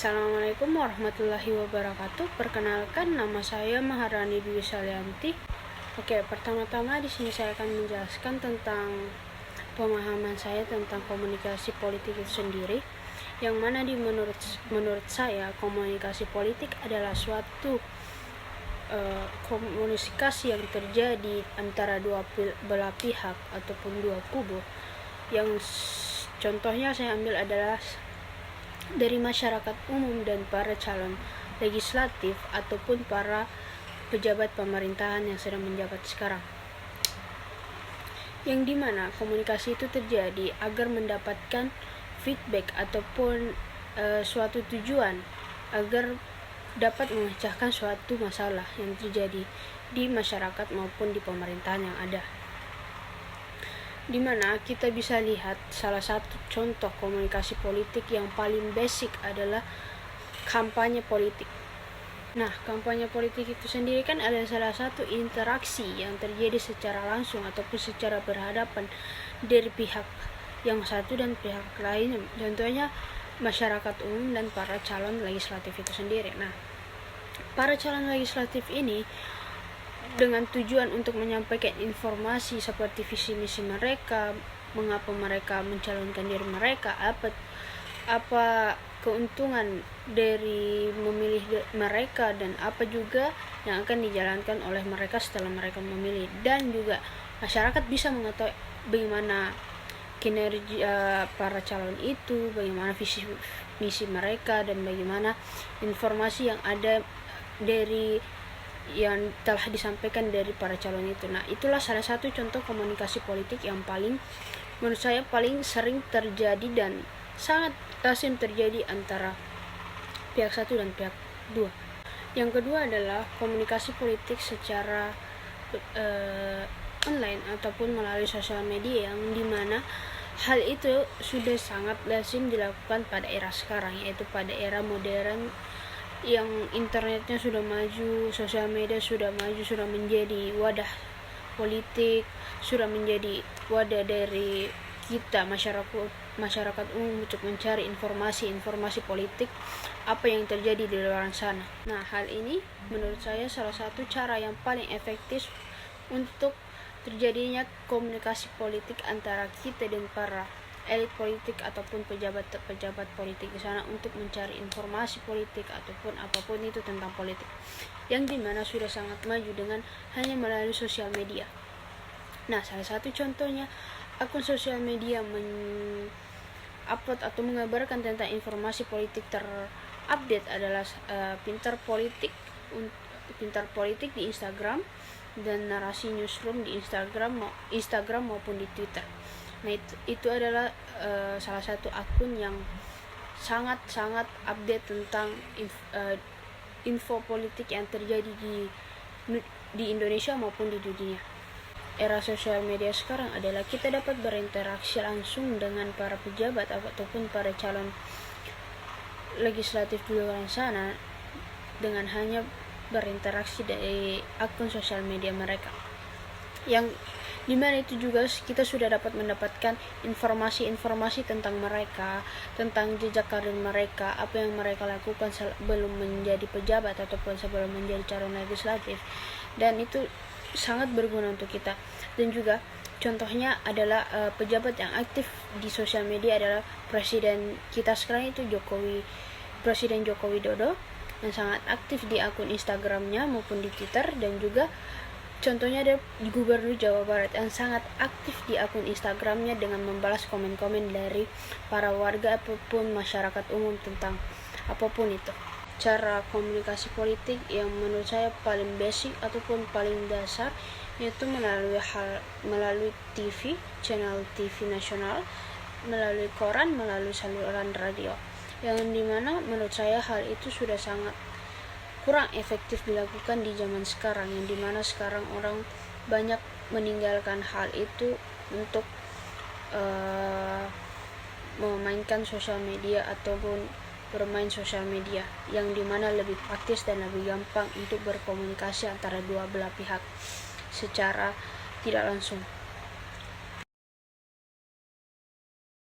Assalamualaikum warahmatullahi wabarakatuh. Perkenalkan, nama saya Maharani Dwi Salianti. Oke, pertama-tama di sini saya akan menjelaskan tentang pemahaman saya tentang komunikasi politik itu sendiri. Yang mana menurut saya komunikasi politik adalah suatu komunikasi yang terjadi antara dua belah pihak ataupun dua kubu. Yang contohnya saya ambil adalah dari masyarakat umum dan para calon legislatif ataupun para pejabat pemerintahan yang sedang menjabat sekarang, yang dimana komunikasi itu terjadi agar mendapatkan feedback ataupun suatu tujuan agar dapat memecahkan suatu masalah yang terjadi di masyarakat maupun di pemerintahan yang ada. Dimana kita bisa lihat salah satu contoh komunikasi politik yang paling basic adalah kampanye politik. Nah, kampanye politik itu sendiri kan ada salah satu interaksi yang terjadi secara langsung ataupun secara berhadapan dari pihak yang satu dan pihak lain. Contohnya masyarakat umum dan para calon legislatif itu sendiri. Nah, para calon legislatif ini dengan tujuan untuk menyampaikan informasi seperti visi misi mereka, mengapa mereka mencalonkan diri mereka, apa keuntungan dari memilih mereka, dan apa juga yang akan dijalankan oleh mereka setelah mereka memilih. Dan juga masyarakat bisa mengetahui bagaimana kinerja para calon itu, bagaimana visi misi mereka, dan bagaimana informasi yang ada dari yang telah disampaikan dari para calon itu. Nah, itulah salah satu contoh komunikasi politik yang menurut saya paling sering terjadi dan sangat lazim terjadi antara pihak satu dan pihak dua. Yang kedua adalah komunikasi politik secara online ataupun melalui sosial media, yang dimana hal itu sudah sangat lazim dilakukan pada era sekarang, yaitu pada era modern yang internetnya sudah maju, sosial media sudah maju, sudah menjadi wadah politik, sudah menjadi wadah dari kita masyarakat umum untuk mencari informasi politik apa yang terjadi di luar sana. Nah, hal ini menurut saya salah satu cara yang paling efektif untuk terjadinya komunikasi politik antara kita dan para elit politik ataupun pejabat politik di sana untuk mencari informasi politik ataupun apapun itu tentang politik, yang dimana sudah sangat maju dengan hanya melalui sosial media. Nah, salah satu contohnya akun sosial media upload atau mengabarkan tentang informasi politik terupdate adalah Pintar Politik di Instagram dan Narasi Newsroom di Instagram maupun di Twitter. Nah, itu adalah salah satu akun yang sangat update tentang info politik yang terjadi di Indonesia maupun di dunia. Era sosial media sekarang adalah kita dapat berinteraksi langsung dengan para pejabat ataupun para calon legislatif di luar sana dengan hanya berinteraksi dari akun sosial media mereka, yang dimana itu juga kita sudah dapat mendapatkan informasi tentang mereka, tentang jejak karir mereka, apa yang mereka lakukan sebelum menjadi pejabat ataupun sebelum menjadi calon legislatif, dan itu sangat berguna untuk kita. Dan juga contohnya adalah pejabat yang aktif di sosial media adalah presiden kita sekarang itu Presiden Joko Widodo, yang sangat aktif di akun Instagramnya maupun di Twitter. Dan juga contohnya ada Gubernur Jawa Barat yang sangat aktif di akun Instagramnya dengan membalas komen-komen dari para warga ataupun masyarakat umum tentang apapun itu. Cara komunikasi politik yang menurut saya paling basic ataupun paling dasar yaitu melalui TV, channel TV nasional, melalui koran, melalui saluran radio, yang dimana menurut saya hal itu sudah sangat kurang efektif dilakukan di zaman sekarang, yang dimana sekarang orang banyak meninggalkan hal itu untuk memainkan sosial media ataupun bermain sosial media, yang dimana lebih praktis dan lebih gampang untuk berkomunikasi antara dua belah pihak secara tidak langsung.